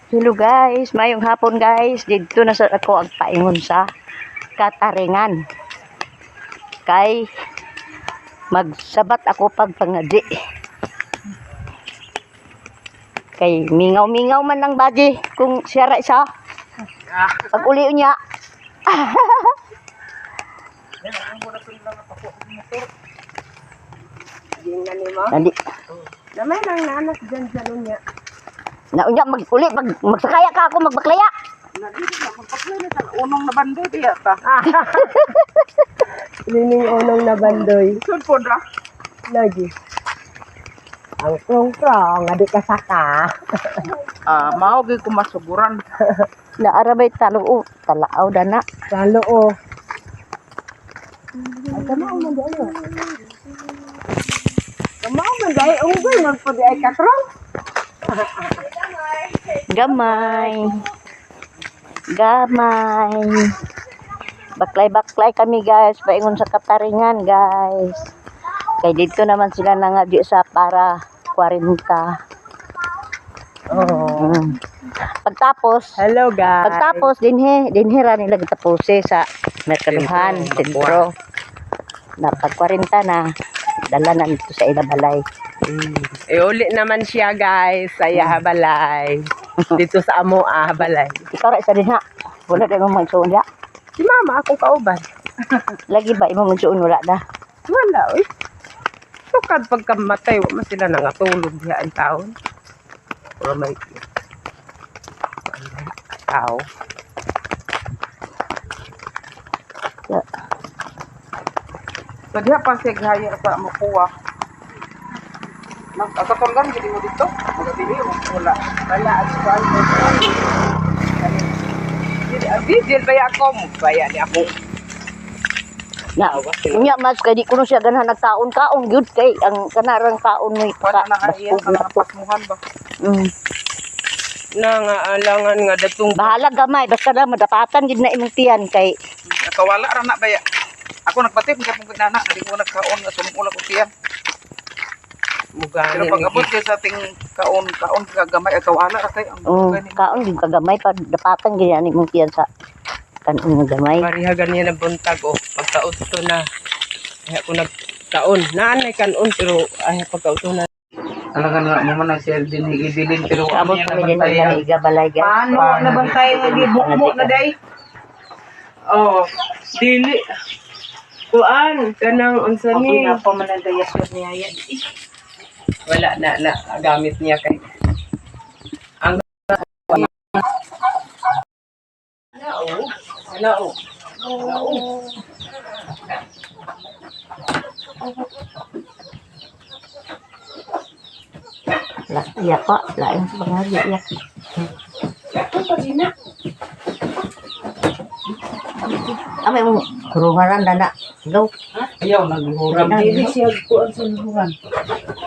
Hello guys, mayong hapon guys. Dito na sa ako ang paingon sa Kataringan. Kay magsabat ako pag pangadi. Kay mingaw-mingaw man ng baji kung siyara isa. Pag uli niya. Nandi. Namay nang nanas dyan sa lunya. Naunya mag-uli, magsakaya ka ako magbaklaya. Nagigit na, magpaklay na sa unong na bandoy diya ta. Lining unong na bandoy. Sud po na? Lagi. Ang prong-prong, adi ka saka. Maogi ko masuguran. Naarabay talo, talaaw dana. Talo o. Ay, kamao man dahil. Kamao man dahil, unggoy, magpudi ay katrong. Gamay. Gamay. Baklay-baklay kami guys. Paingon sa Kataringan guys. Kaya dito naman sila nangadyo sa para 40. Oh. Pagtapos, Hello guys. pagtapos dinhira nila gitapose sa Merkaduhan, Sentro. Na pag 40 na, dala na nito sa ilabalay. Uli naman siya guys, saya habalay. Dito sa amo habalay. Ikaw ra isa din ha. Wala na mong magsuon ya. Si mama akong kauban. Lagi ba imong magsuon wala na? Wala oy. Sukad pagkamatay, wa man sila nangatulog diha ang taon. Wala may tao. Ya. So diha pa sig haya sa amo kuwa. Magkatulgan gid mo dito. Magadili wala. Wala at kuan mo. Dili ba ako mo baya ni ako. Na, unya mas kay di kuno siya ganahan nagkaon-kaon gyud kay ang kanarang kaon mo Wala na haya sa mga pasmuhan ba. Na nga alangan nga datong Bahala gamay basta na madapatan gid na imong tiyan kay nakawala ra na baya. Ako nagpatip nga pong nana, hindi ko nagkaon nga sumula ko tiyan. Pero pag abot kay sa ating kaon kagamay at kawala ra kay ang kaon gid kagamay pa dapatan gid ani imong tiyan sa kanon nga gamay. Pariha ganyan na buntag o pagtaot to na. Kaya ko nagtaon. Naanay kanon pero ay pagtaot na. Talaga na mo man siya din higidilin pero Abot kami din na igabalay guys. Paano nabantay nga gibukmo na day? Oh, dili. Kuan kanang unsa ni? Ako na pa man nagayas niya yan. Wala na gamit niya kay. Ang Hello. Lah, iya pak, lain sebenarnya ya. Apa yang kurungan dana? Go. Ayaw naghuram dili siya kuan sa luhuran.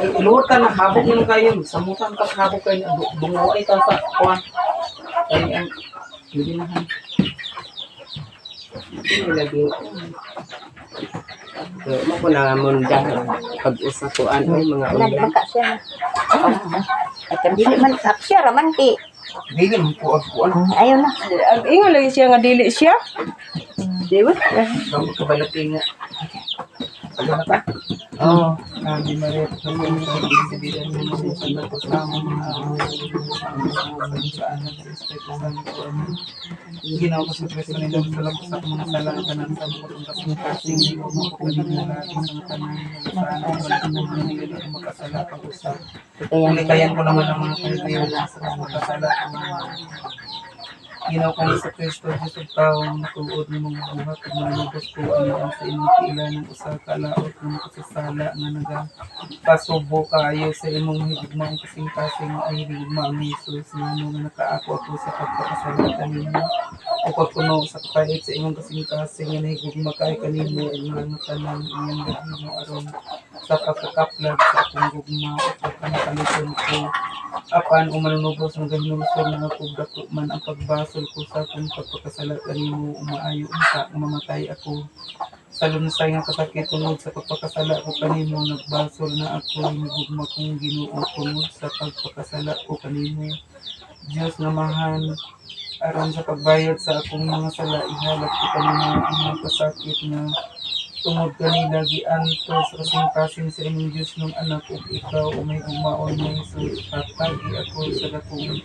Ay luhur ka na habog mo kayo samutan ka habog kayo bungo ay ta sa kuan. Ay ang hindi na han. Hindi lagi. Mo ko na munda pag-usap ko ano mga Nanti magka siya. Akan dili man siya raman ti. dili mo ko kuan. Ayaw na. Ingon lagi siya nga dili siya. Diba? Kamu kabalating nga. Ano na ta? Oo. Di Maria, kami sa ibibigan mo sa nagkasama sa anak sa Espiritu Santo. Ginawa ko sa Kristo nila sa lampasak mga salatan ng samutong kasing hindi ko makukulit na lahat ng mga tanan sa anak wala ko na nila ang makasala pag-usap. Nalikayan ko naman ang mga kaibigan sa mga makasala ang mga ginawa ko sa Kristo Jesus taong tuod ng mga buhat at manalubos ko ang sa inyong kaila ng usa kalaot ng kasasala nga nagapasubo kaayo sa imong higugmaong kasing-kasing ay higugmaong ni Jesus nga nung nakaako ako sa pagpakasala kanino o pagpuno sa kapait sa imong kasing-kasing nga nahigugma kay kanino at mga natanan iyang gahino aron sa pagkakaplag sa akong gugma at pagkanakaliton ko apan umanunubos ng gahinusog nga kugdako man ang pagbasol ko sa akong pagpakasala kanimo umaayo unsa mamatay ako sa lunsay nga kasakit tungod sa pagpakasala ko kanimo nagbasol na ako higugma kong Ginoo tungod sa pagpakasala ko kanimo Diyos nga mahal, aron sa pagbayad sa akong mga sala, ihalap ko kanina ang mga pasakit na tungod kanila gianto sa kasing-kasing sa imong Diyos ng anak ug ikaw o may umaon mo Jesus patagi ako sa dakong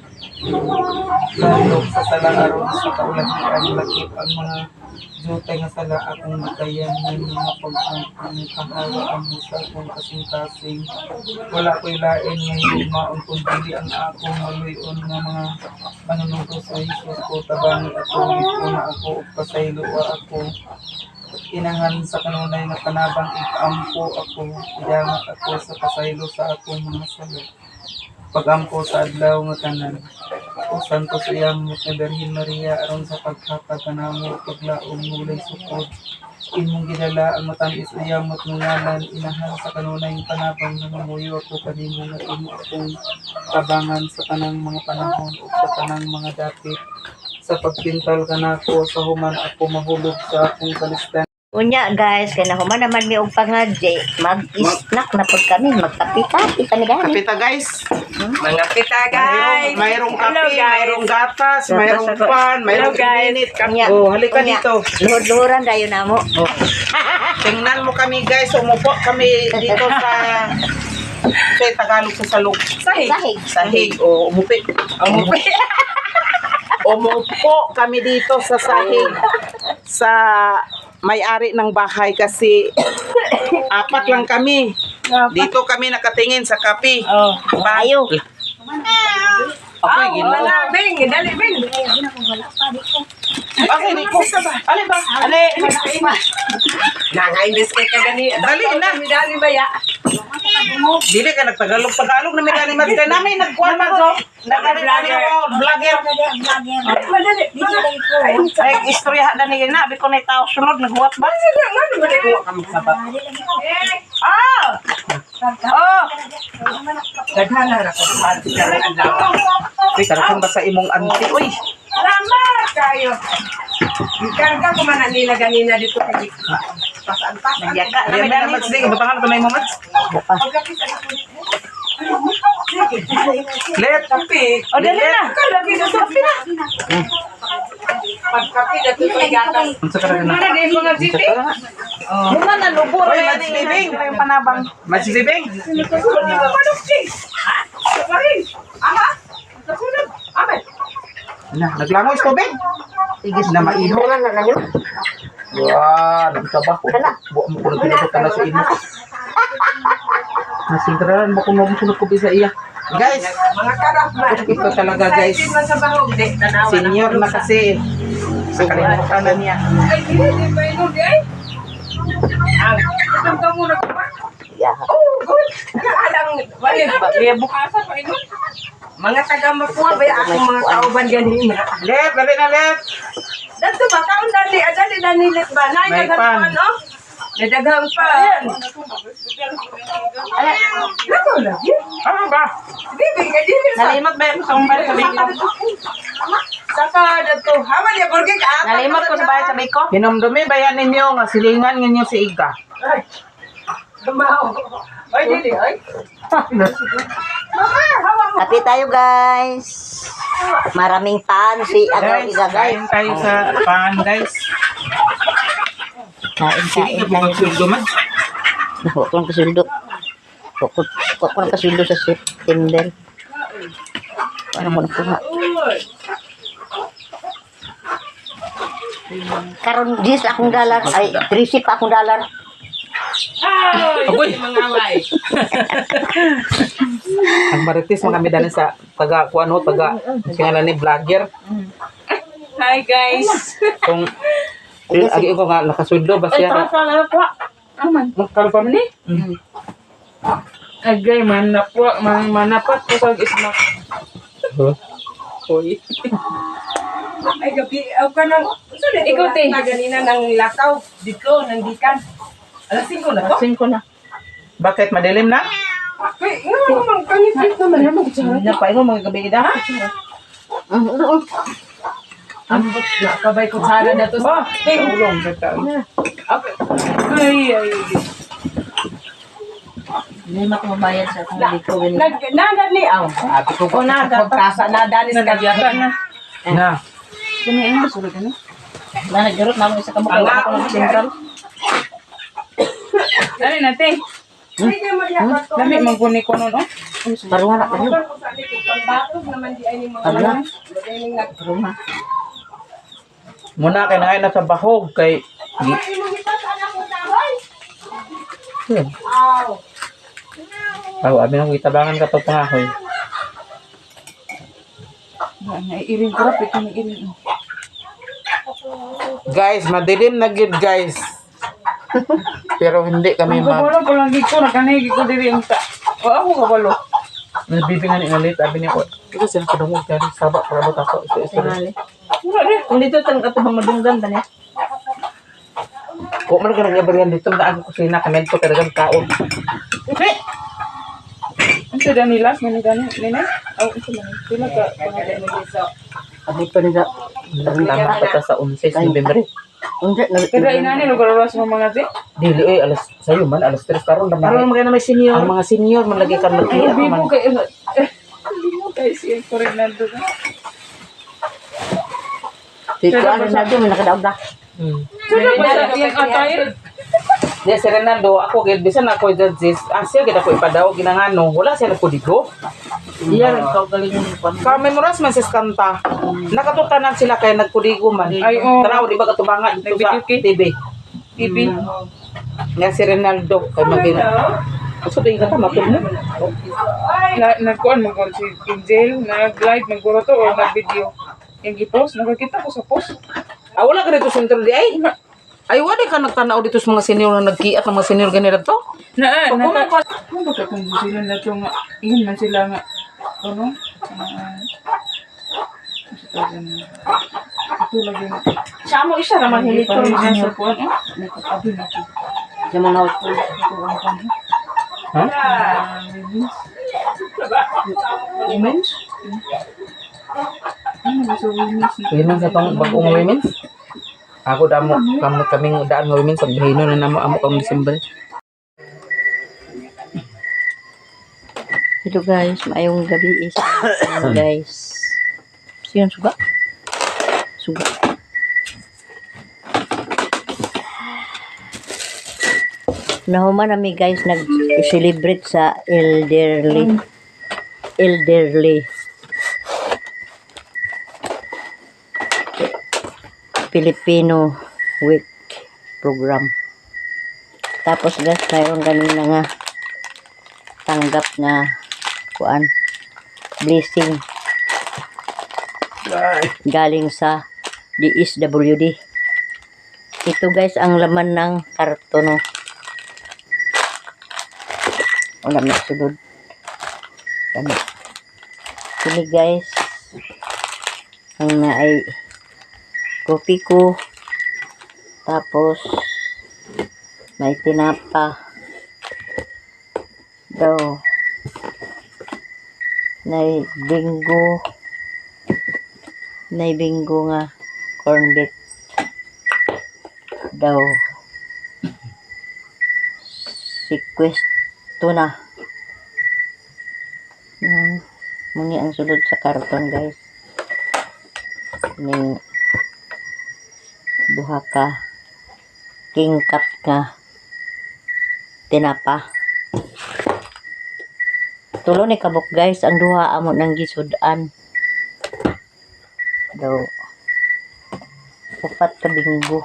balok sa sala aron sa kaulahian lakip ang mga jutay nga sala akong natayan ng mga pagkahawaan mo sa akong kasing-kasing wala ko'y lain nga umaon kung dili ang akong maluyon nga mga manunungko sa Jesus ko tabangi ako na ako ug pasaylo ako inahan sa kanunay nga panabang ikampo ako iyangat ako sa pasaylo sa akong mga salo pagampo sa adlaw nga tanan o santo sa iyang nga Birhen Maria aron sa paghatag kanamo paglaom mulay sukod imong gidala ang matamis na yamot ng ngalan inahan sa kanunay nga panabang nga mamuyo ako kanimo nga imo akong tabangan sa tanang mga panahon o sa tanang mga dapit sa pagpintal kanako sa human ako mahulog sa akong kalistan. Unya guys, kaya na human naman may og pangadje, mag-snack na pod kami, magkapi-kapi pa ni gani. Kapita guys. Mga pita guys. Mayroong Hello, kape, guys. mayroong gatas, mayroong Gatas. pan, mayroong Hello, guys. minute. Unya, Oh, halika unya, dito. Luhod-luhuran dayon namo. Oh. Tingnan mo kami guys, umupo kami dito sa Tagalog sa salog. Sahig. Sahig. Sahig o umupi. Umupi. Umupo kami dito sa sahig sa may-ari ng bahay kasi apat lang kami. Dito kami nakatingin sa kape. Oh. Ayo. Ako'y ginoo. Wala, Bing. Dali, Bing. Okay, Nico. Ali ba? Ali. Nangainis kay ka gani. Dali na. Dali ba ya? Dili ka nagtagalog-tagalog na may animals ka namin. Nagkuhan man so. Vlogger. Madali. Ay, istorya na niya na. Abi ko na tao sunod. Naghuwat ba? Kuha ka magsabat. Oh! Oh! Daghana ra ko sa adlaw. Uy, karapang ba sa imong auntie? Uy. Salamat kayo. Ikarga ko man nila ganina dito kay pasan-pasan. Nagyaka. Diyan may naman sige. Batangan ko na yung moments. Let. Kape. O, dali na. Lagi na sa kape na. Pagkape na ito ay gatas. Unsa ka na? Mana din mga GP? Muna na lubo na yan libing. Yung panabang. Mas libing. Ha? Sabarin. Ama? Nasunod. Amen. Na, naglangoy tubig. Tigis Na maiho. na na yun. Wah, nagkaba ko. Buwa mo ko na pinabot ka na sa ino. Nasintralan mo kung mamusunod ko sa iya. Guys, Mga karap man. ito talaga guys. Excited man sa bahog. Di, tanawa Senior na kasi. Sa kalimutan na niya. Ay, di ba yun? Di ay? Ang, itong ka muna ko ba? Yeah. Oh, good. Alang, wali, kaya bukasan pa ino. Mga taga-makuha ba yung akong mga kauban ganina? Let, dali na let. Dito ba? Kaon dali, dali na nilit ba? Nay, May naghaluan, pan. no? Nadaghang pa. Ay, naku, lagi. Ano ba? Bibi, kadili sa... Nalimot ba yung sa umbay sa biko? Saka dito, hawa niya, burgig. Nalimot ko sa bahay sa Biko. Hinumdumi ba yan ninyo nga silingan ninyo si Iga? Ay, tumaw. Ay, dili, ay. Mama, hawa mo. Kapi tayo guys. Maraming pan si Agaw Guys, Iga kain guys. tayo sa pan guys. Sige, Kain-kain lang. magsuldo man. Huwag ko ng kasuldo. Huwag ko ng kasuldo sa September. Paano mo nakuha? Karon 10 akong dollar. Ay, 30 pa akong dollar. Agoy! Ang marites mga kami dali sa taga kuano taga singalan ni vlogger. Hi, guys. Kung agi ko nga nakasundo ba siya? Magkano pa ni? Agay, manapat ko sa ismak. Hoy. Ay, gabi, ka nang, ikaw, te. Ganina ng lakaw, dito, nandikan. Alas 5 na to? 5 na. Bakit madilim na? Ay, nga naman, kanipit naman naman. Napaingo mga gabi ida. Ambot na, kabay ko sana na to. Ba, ulong sa taon. Ay, ay. Hindi makabayad sa akong dito. Nagad ni aw. Ate ko Kung nagad kasa na danis ka nagyata na. Na. Kami ang masulod ano? Na nagjarot na ako sa kamukha ako ng sentral. Ano natin? Dami magkuni ko nun, oh. Paruha na kayo. Paruha. Paruha. Muna kay na sa bahog kay Yan. Abi nang itabangan ka to pangahoy. Naiiring ko rapit ni iring. Guys, madilim na gid guys. Pero hindi kami Kabalo ko lang giko na kanigi ko diri ang ta. O ako kabalo. Nabibingan ni Alit, abi niya ko. Ito sila kadungog kaya sabak para mo tako. Wala di. Kung dito tang katubang madunggan ba niya? Kung man ka nagabarihan dito, daan ko kusina, kamento, kadagang kaon. Okay. Ang sada nila, manigani, nene? Oh, ito man. Sila ka pangalan mo sa. Abito nila. Tama pa ta sa 11 November. Hindi, Kada inani lugar oras mo mga ti. Dili alas sayo man alas 3 karon na Parang mga na may senior. ang mga senior man lagi kan Ay, lagi bibo man. kay bibo kay si Coronado. Ito ano na doon, may nakadaog na. Sino ba sa iyang attire? Di si Renando ako gid bisan ako judges. Asya gid ako ipadaw ginangano. Wala siya nagpudigo. Iya, ikaw galing yung pan. Ka memoras man sis kanta. Nakatutanan sila kay nagpudigo man. Ay, oo. Tanaw di ba katubangan dito sa Nag-video kay? TV. TV. Nga si Renaldo kay magina. So di ka ta matun mo. Nagkuan mo si Angel, nag-live, naguro to o nag-video. Yung i-post, nakakita ko sa post. Ah wala ka dito sentro di ay. Ay wala ka nagtanaw dito sa mga senior na nagkiat ng mga senior ganito to. Ano Pag ba kung sila na ito nga, yun man sila nga, ano? Ito lagi na. Siya mo isa naman Hindi hilito. pa rin siya sa kuwan, oh. Nagkakabi na ito. Siya mo na ako. Ito ang kan. Ha? Women's? Ano ba sa women's? Women sa tong bagong women. Ako damo kaming daan nga women sa gahino na namo amo kang December. Ito guys, mayong gabi is guys. Siyan suga? Suga. Nahuman nami guys nag-celebrate sa elderly Filipino Week program. Tapos guys, mayroon kanina nga tanggap na kuan blessing galing sa DSWD. Ito guys ang laman ng karton. Wala na sunod. Kani. Sini guys ang naay kopi ko. Tapos may tinapa daw. Nay bingo nga corn beef daw. Sikwesto na. Muni ang sulod sa karton guys. Ning duha ka king cup nga tinapa. Tulo ni kabuk guys ang duha amo nang gisudan daw. Upat ka binggo.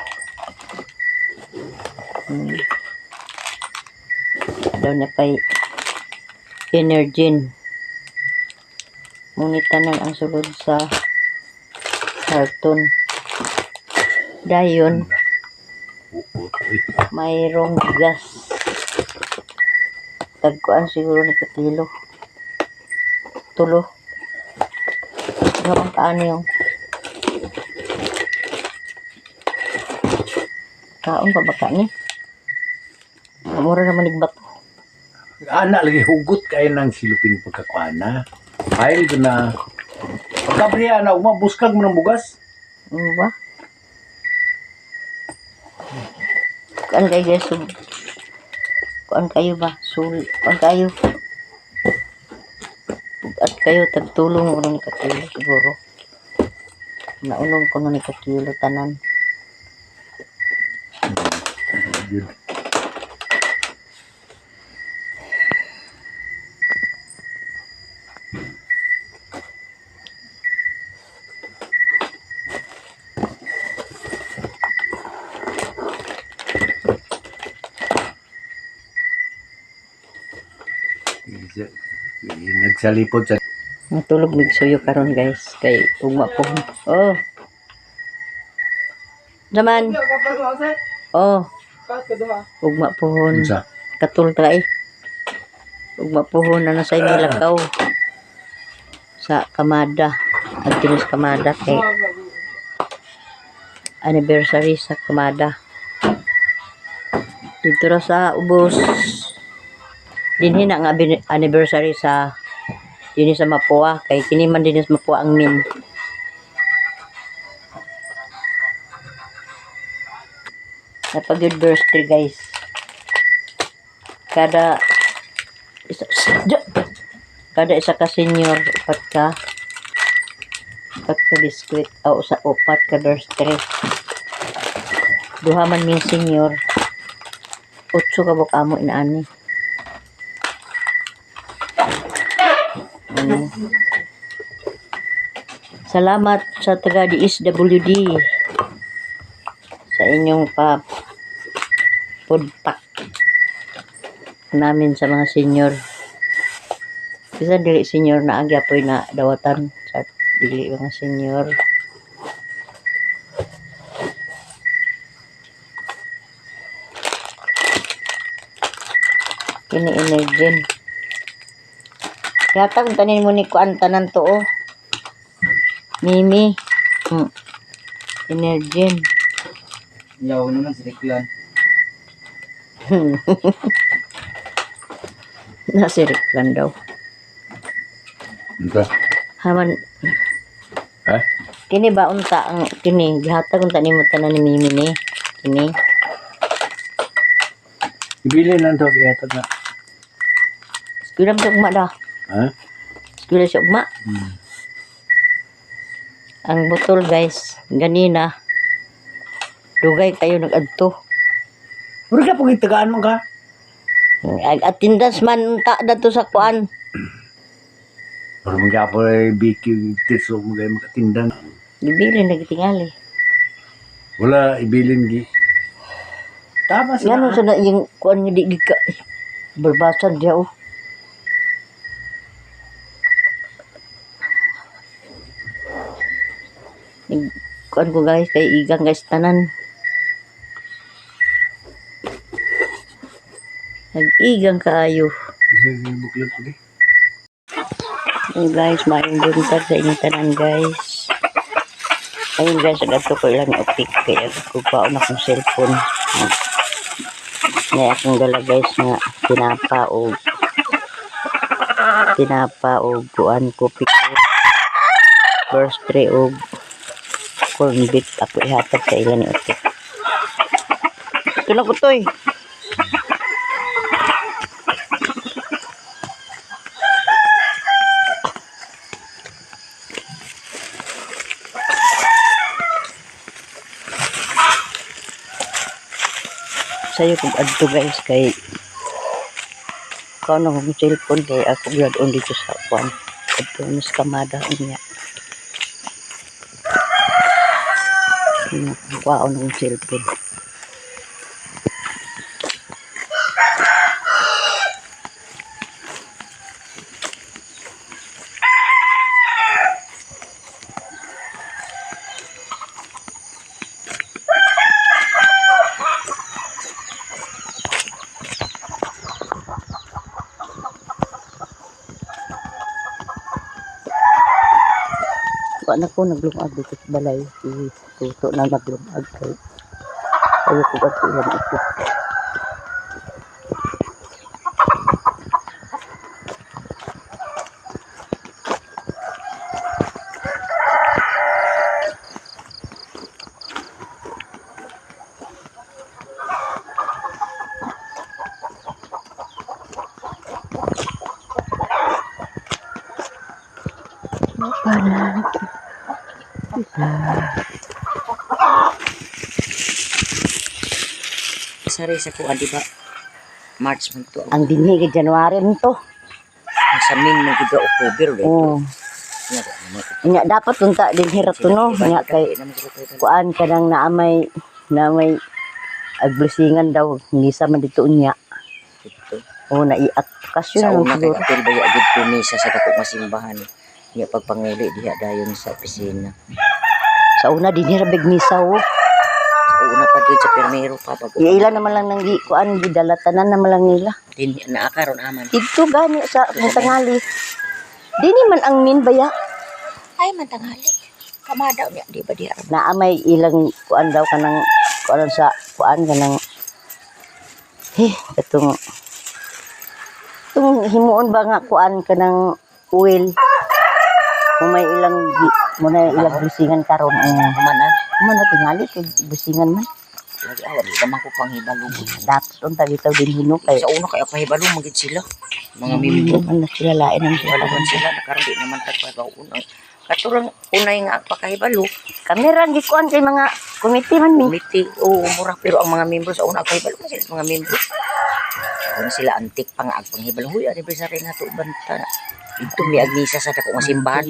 Daw na pay Energin. Ngunit tanan ang sulod sa karton. Dayon mayroong gas. Tagkuan siguro ni katilo. Tulo. Gawang kaano yung kaon pa baka ni. Mura naman igbato. Anak lagi hugot kayo ng siluping pagkakwana. Ay, ito na. Pagkabriya na, umabuskag mo ng bugas. Ano ba? Kuan kay guys. kuan kayo ba? Kuan kayo. At kayo tagtulong mo ni kakilo siguro. Naulong ko ni kakilo tanan. Yun. Nagsalipod sa Matulog mig suyo karon guys kay ugma po. Oh. Naman. Oh, ugma pohon. unsa. Katul ta eh. Ugma pohon na sa imi lakaw. Sa Kamada. At kinis Kamada kay anniversary sa Kamada. Dito ra sa ubos. Dinhi na nga anniversary sa dinhi sa Mapua kay kini man dinhi sa Mapua ang min. Napag birthday guys. Kada isa ka senior upat ka biskwit o sa upat ka birthday. Duha man min senior. 8 ka buk amo inaani. Salamat sa taga DSWD sa inyong food pack namin sa mga senior. Bisa dili senior na agyapoy na dawatan sa dili mga senior. Kini Energin. Yata kung tanin mo ni kuan tanan to oh. Mimi. Energin. Yaw naman si Riklan. Nasirik lang daw. Unsa? Haman Ha? kini ba unta ang kini gihatag unta nimo tanan ni Mimi ni. Kini Ibili lang daw kaya ito na. Eskwela sa ugma da. Ha? Eskwela sa ugma. Ang botol guys, ganina. Dugay kayo nag-adto. Puro ka pong itagaan mo ka? Attendance man ta dato sa kuan. Puro mong kapo ay BQ tiso mo kayo makatindang. Bibili na gitingali. Wala ibilin gi. Tama sila. Ngano sa na yung kuan nga di ka berbasan dia oh. Kuan ko guys kay igang guys tanan. Nag-igang kaayo. Buklat ko di. Ayun guys, maayong buntag sa inyong tanan guys. Ayun guys, agato ko ilang optik kaya kupaon akong cellphone. Ngay akong dala guys nga tinapa o kuan kopi ko. First tray o corn beef ako ihatag sa ilang ni optik. Ito na ko toy. Sayo kung adto guys kay kano kong cellphone kay ako glad on dito sa kuan adto mas Kamada niya kuwaon ng cellphone. Wala ko naglungag dito sa balay si Tuto na naglungag kay ayaw ko ba't ilang ito. Sari sa kuan di ba? March man to. Ang dinhi kay January man to. Ang sa min mo gid October ulit. Oo. Nya dapat unta din hirap to no. Nya kay kuan kanang naamay agblisingan daw ngisa man dito unya. Oo naiat kasyon Sa na una kay siguro. apil ba agad pumisa sa dako nga simbahan. Nya pagpanguli diha dayon sa opisina. Sa una din hirap big misa oh. Sa una pa gyud sa permero pa pag Ila naman lang nang kuan gidala tanan naman lang nila. din naakaron aman. Dito gani sa tangali. Dini man ang ninbaya. Ay man tanghali. Kamadaw niya di ba diha. Naamay ilang kuan daw kanang kuan sa kuan kanang itong himuon ba nga kuan kanang oil kung may ilang muna ilang busingan karon Humanan. man tingali kay busingan man Lagi awat di man ko panghibalo. dapat unta bitaw din hino kay Sa una kay pahibalo magid sila. Mga mimbo. ano sila lain ang Balugan sila nakaron di naman tagpagaon. Katurang unay nga pagkahibalo. kami ra gikuan kay mga komite man mi Committee o mura pero ang mga membro sa una pahibalo man sila mga membro. Kung sila antik pa nga agpanghibalo. Huy anniversary na to banta. Ito may agnisa sa dako nga simbahan.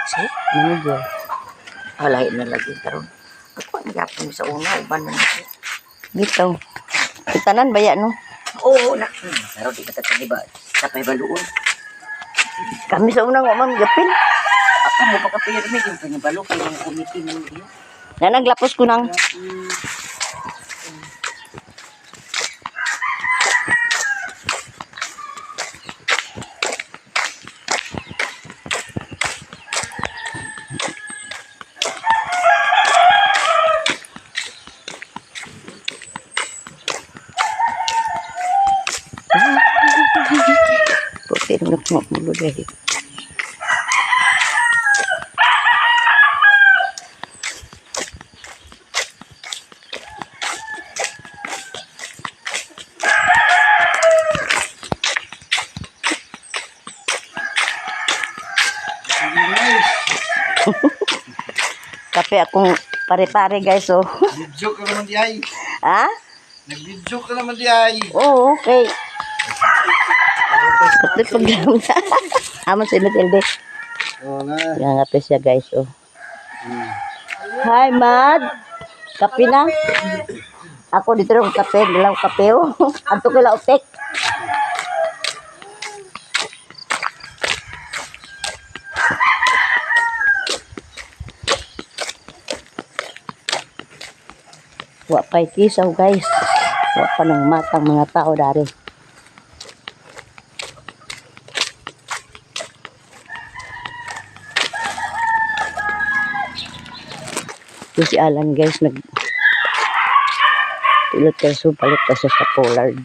Si manager alay na lagi karon. Ako ang yapon sa una uban na nito. bitaw tanan baya no Oo na. Pero di ka tatali ba sa pahibaluon. kami sa unang ma'am gapin Ako mo pa kapayag may yung pahibalo kay mga committee mo niya. na naglapos ko nang Puti na mulo dahil. Kape akong pare-pare guys oh. Video ka naman di ay. Ha? Nag-video ka naman di ay. Oo, okay. Ito program na. Aman sa Matilde. Oo na. Yan nga siya guys oh. Hi Mad. Kape na. Ako dito ng kape, dalaw kape oh. Anto kila utek. Wa pa'y kisaw guys. Wa pa ng matang mga tao dari. Ito si Alan guys tulad kayo palit kasi sa Pollard.